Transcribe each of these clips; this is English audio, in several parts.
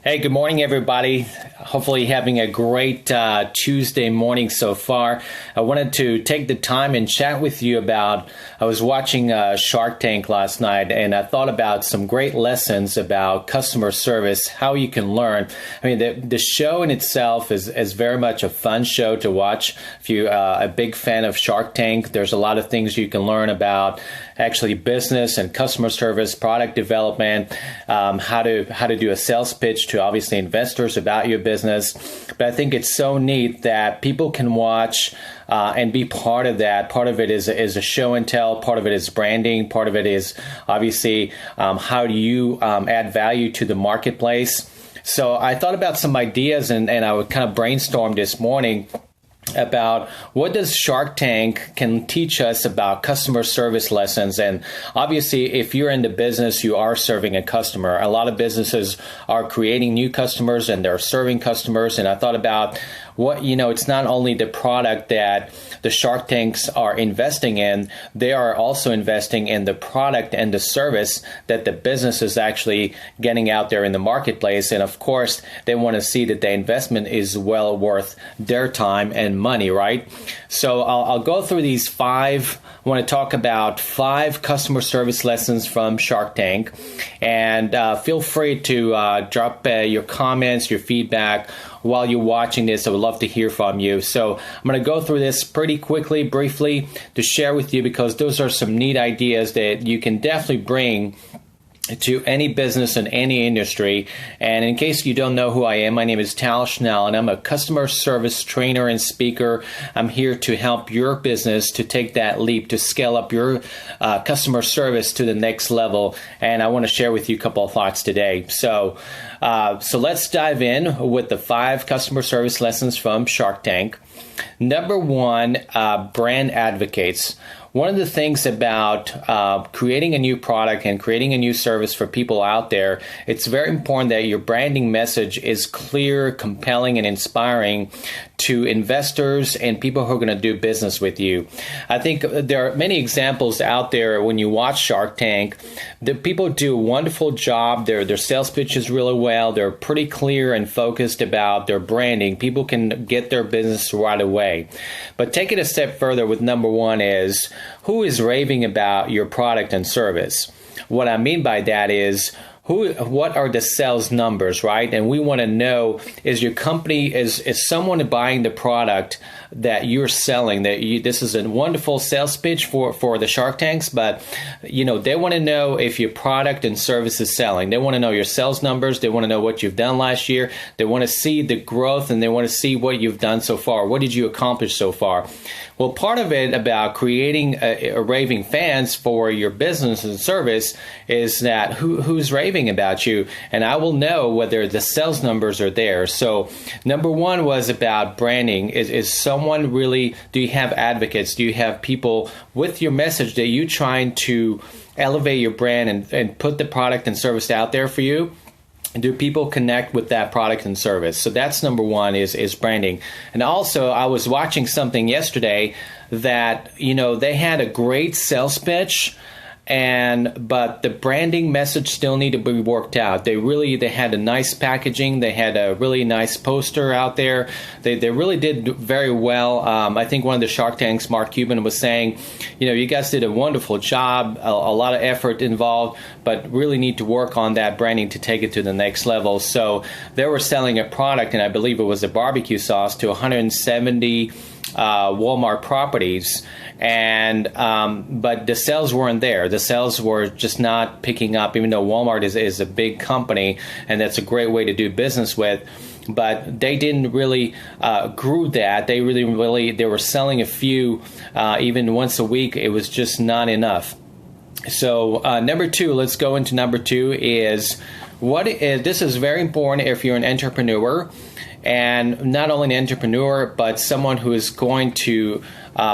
Hey, good morning, everybody. Hopefully having a great Tuesday morning so far. I wanted to take the time and chat with you about, I was watching Shark Tank last night, and I thought about some great lessons about customer service, how you can learn. I mean, the show in itself is very much a fun show to watch. If you're a big fan of Shark Tank, there's a lot of things you can learn about actually business and customer service, product development, how to do a sales pitch to obviously investors about your business. But I think it's so neat that people can watch and be part of that. Part of it is a show and tell. Part of it is branding. Part of it is obviously how do you add value to the marketplace. So I thought about some ideas and I would kind of brainstorm this morning about what does Shark Tank can teach us about customer service lessons. And obviously, if you're in the business, you are serving a customer. A lot of businesses are creating new customers and they're serving customers. And I thought about it's not only the product that the Shark Tanks are investing in, they are also investing in the product and the service that the business is actually getting out there in the marketplace. And of course, they want to see that the investment is well worth their time and money, right? So I'll go through these five. I want to talk about 5 customer service lessons from Shark Tank. And feel free to drop your comments, your feedback while you're watching this. I would love to hear from you. So I'm going to go through this pretty quickly, briefly, to share with you because those are some neat ideas that you can definitely bring to any business in any industry. And in case you don't know who I am, my name is Tal Schnell, and I'm a customer service trainer and speaker. I'm here to help your business to take that leap, to scale up your customer service to the next level. And I want to share with you a couple of thoughts today. So let's dive in with the 5 customer service lessons from Shark Tank. Number 1, brand advocates. One of the things about creating a new product and creating a new service for people out there, it's very important that your branding message is clear, compelling, and inspiring to investors and people who are going to do business with you. I think there are many examples out there when you watch Shark Tank. The people do a wonderful job. Their sales pitches really well. They're pretty clear and focused about their branding. People can get their business right away. But take it a step further with number 1 is, who is raving about your product and service? What I mean by that is, what are the sales numbers, right? And we want to know, is your company, is someone buying the product that you're selling? This is a wonderful sales pitch for the Shark Tanks, but they want to know if your product and service is selling. They want to know your sales numbers. They want to know what you've done last year. They want to see the growth, and they want to see what you've done so far. What did you accomplish so far? Well, part of it about creating a raving fans for your business and service is that who's raving about you, and I will know whether the sales numbers are there. So number 1 was about branding. Is someone really, do you have advocates? Do you have people with your message that you trying to elevate your brand and put the product and service out there for you? Do people connect with that product and service? So that's number 1 is branding. And also, I was watching something yesterday that, they had a great sales pitch, but the branding message still needed to be worked out. They had a nice packaging. They had a really nice poster out there. They really did very well. I think one of the Shark Tanks, Mark Cuban, was saying, you guys did a wonderful job, a lot of effort involved, but really need to work on that branding to take it to the next level. So they were selling a product, and I believe it was a barbecue sauce, to 170 Walmart properties, but the sales weren't there. The sales were just not picking up, even though Walmart is a big company and that's a great way to do business with. But they didn't really grew that. They were selling a few even once a week. It was just not enough. So number 2, let's go into number 2 is this is very important if you're an entrepreneur. And not only an entrepreneur, but someone who is going to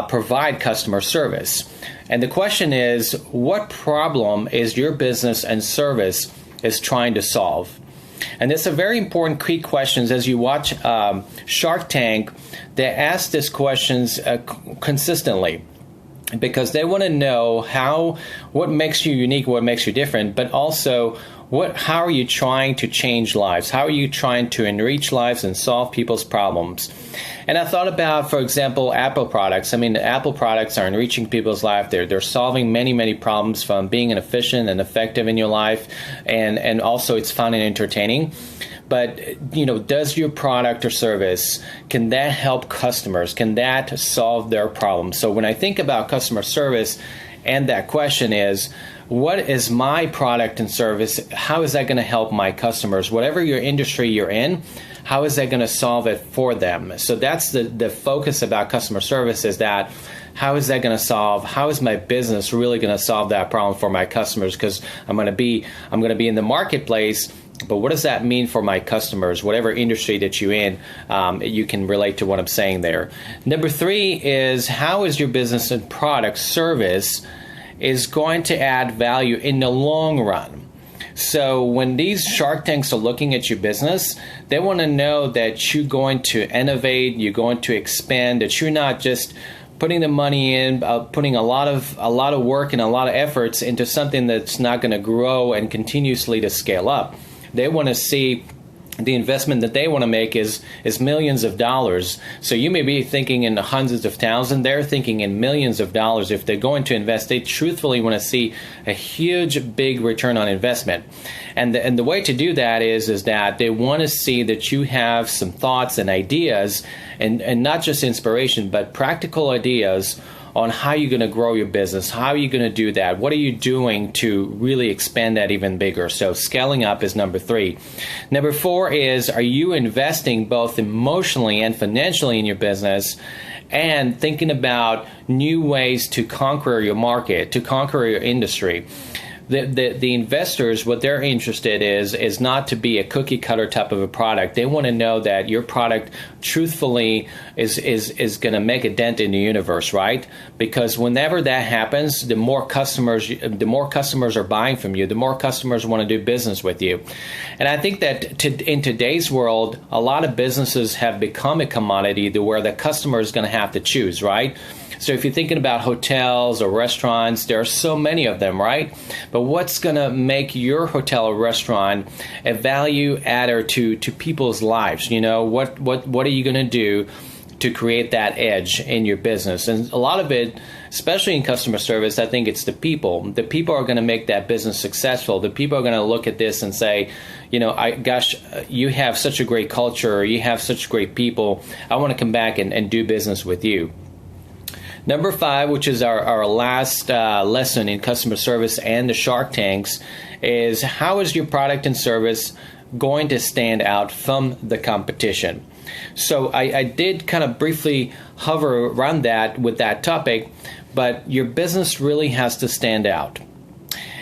provide customer service. And the question is, what problem is your business and service is trying to solve? And it's a very important key questions. As you watch Shark Tank, they ask these questions consistently, because they want to know what makes you unique, what makes you different, but also how are you trying to change lives? How are you trying to enrich lives and solve people's problems? And I thought about, for example, Apple products. I mean, the Apple products are enriching people's life. They're solving many, many problems, from being efficient and effective in your life, and also it's fun and entertaining. But, does your product or service, can that help customers? Can that solve their problems? So when I think about customer service, and that question is, what is my product and service? How is that going to help my customers? Whatever your industry you're in, how is that going to solve it for them? So that's the focus about customer service, is that how is that going to solve? How is my business really going to solve that problem for my customers? Because I'm going to be in the marketplace. But what does that mean for my customers? Whatever industry that you're in, you can relate to what I'm saying there. Number 3 is, how is your business and product service is going to add value in the long run? So when these Shark Tanks are looking at your business, they want to know that you're going to innovate, you're going to expand, that you're not just putting the money in, putting a lot of work and a lot of efforts into something that's not going to grow and continuously to scale up. They want to see the investment that they want to make is millions of dollars. So you may be thinking in the hundreds of thousands. They're thinking in millions of dollars. If they're going to invest, they truthfully want to see a huge, big return on investment. And the way to do that is that they want to see that you have some thoughts and ideas, and not just inspiration, but practical ideas on how you're going to grow your business. How are you going to do that? What are you doing to really expand that even bigger? So scaling up is number 3. Number 4 is, are you investing both emotionally and financially in your business, and thinking about new ways to conquer your market, to conquer your industry? The investors, what they're interested is not to be a cookie cutter type of a product. They want to know that your product truthfully is going to make a dent in the universe, right? Because whenever that happens, the more customers are buying from you, the more customers want to do business with you. And I think that in today's world, a lot of businesses have become a commodity to where the customer is going to have to choose, right? So if you're thinking about hotels or restaurants, there are so many of them, right? But what's going to make your hotel or restaurant a value adder to people's lives? What are you going to do to create that edge in your business? And a lot of it, especially in customer service, I think it's the people. The people are going to make that business successful. The people are going to look at this and say, you have such a great culture, or you have such great people. I want to come back and do business with you. Number 5, which is our last lesson in customer service and the Shark Tanks, is how is your product and service going to stand out from the competition? So I did kind of briefly hover around that with that topic, but your business really has to stand out.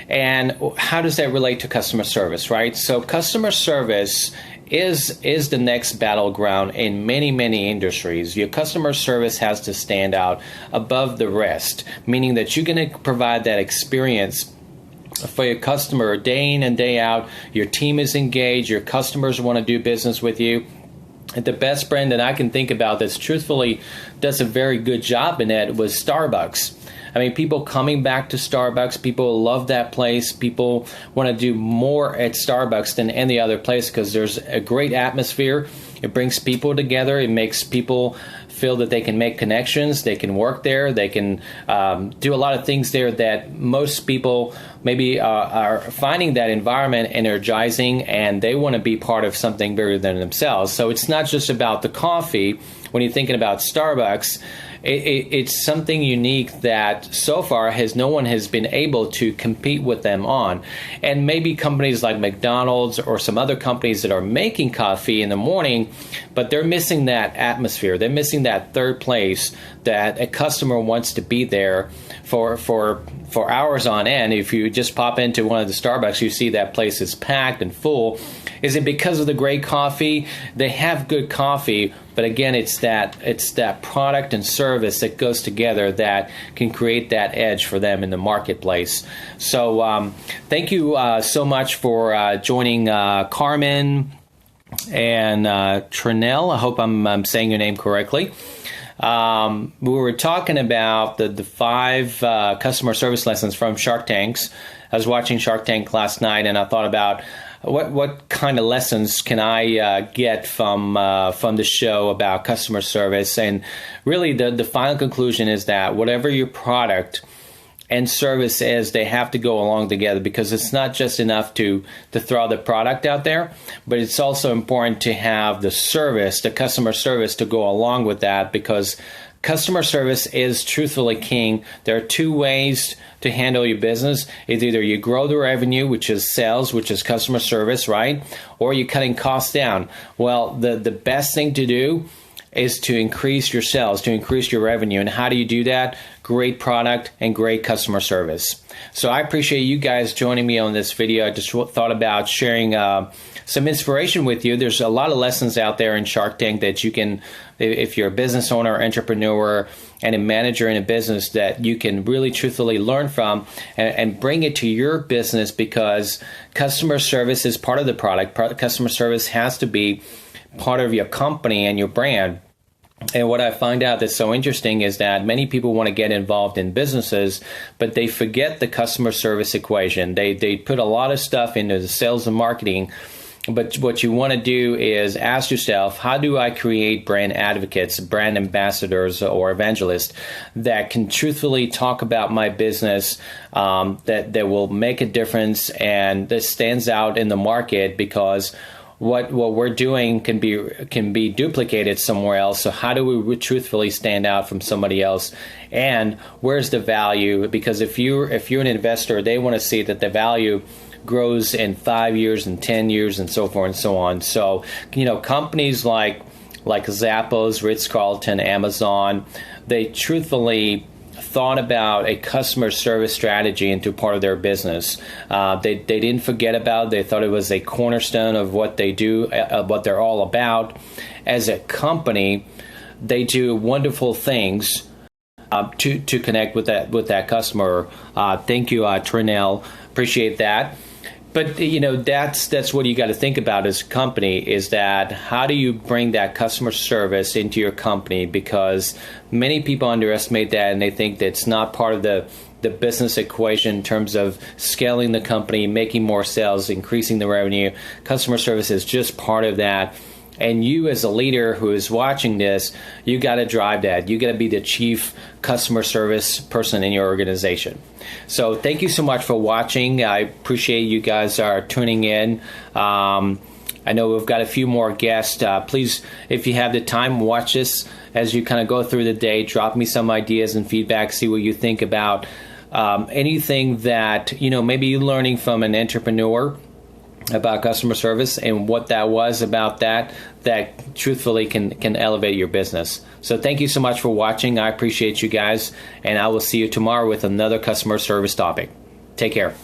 And how does that relate to customer service, right? So customer service is the next battleground in many, many industries. Your customer service has to stand out above the rest, meaning that you're going to provide that experience for your customer day in and day out. Your team is engaged. Your customers want to do business with you. And the best brand that I can think about that's truthfully does a very good job in that was Starbucks. I mean, people coming back to Starbucks, people love that place. People want to do more at Starbucks than any other place because there's a great atmosphere. It brings people together. It makes people feel that they can make connections. They can work there. They can do a lot of things there that most people maybe are finding that environment energizing, and they want to be part of something bigger than themselves. So it's not just about the coffee. When you're thinking about Starbucks, it's something unique that so far no one has been able to compete with them on. And maybe companies like McDonald's or some other companies that are making coffee in the morning, but they're missing that atmosphere. They're missing that third place that a customer wants to be there for hours on end. If you just pop into one of the Starbucks, you see that place is packed and full. Is it because of the great coffee? They have good coffee, but again, it's that product and service that goes together that can create that edge for them in the marketplace. So thank you so much for joining Carmen and Trinell. I hope I'm saying your name correctly. We were talking about the 5 customer service lessons from Shark Tanks. I was watching Shark Tank last night, and I thought about what kind of lessons can I get from the show about customer service. And really, the final conclusion is that whatever your product and service is, they have to go along together, because it's not just enough to throw the product out there, but it's also important to have the service, the customer service, to go along with that, because customer service is truthfully king. There are two ways to handle your business. It's either you grow the revenue, which is sales, which is customer service, right? Or you're cutting costs down. Well, the best thing to do is to increase your sales, to increase your revenue. And how do you do that? Great product and great customer service. So I appreciate you guys joining me on this video. I just thought about sharing some inspiration with you. There's a lot of lessons out there in Shark Tank that you can, if you're a business owner, entrepreneur, and a manager in a business, that you can really truthfully learn from and bring it to your business, because customer service is part of the product. Customer service has to be part of your company and your brand. And what I find out that's so interesting is that many people want to get involved in businesses, but they forget the customer service equation. They put a lot of stuff into the sales and marketing. But what you want to do is ask yourself, how do I create brand advocates, brand ambassadors, or evangelists that can truthfully talk about my business, that will make a difference and that stands out in the market, because what we're doing can be duplicated somewhere else. So how do we truthfully stand out from somebody else? And where's the value? Because if you're an investor, they want to see that the value grows in 5 years and 10 years and so forth and so on. So, companies like Zappos, Ritz-Carlton, Amazon, they truthfully thought about a customer service strategy into part of their business. They didn't forget about it. They thought it was a cornerstone of what they do, what they're all about. As a company, they do wonderful things to connect with that customer. Thank you, Trinell. Appreciate that. But that's what you got to think about as a company, is that how do you bring that customer service into your company? Because many people underestimate that, and they think that it's not part of the business equation in terms of scaling the company, making more sales, increasing the revenue. Customer service is just part of that. And you, as a leader who is watching this, you got to drive that. You got to be the chief customer service person in your organization. So thank you so much for watching. I appreciate you guys are tuning in. I know we've got a few more guests. Please, if you have the time, watch this as you kind of go through the day. Drop me some ideas and feedback. See what you think about anything that, maybe you're learning from an entrepreneur about customer service and what that was about that truthfully can elevate your business. So thank you so much for watching. I appreciate you guys, and I will see you tomorrow with another customer service topic. Take care.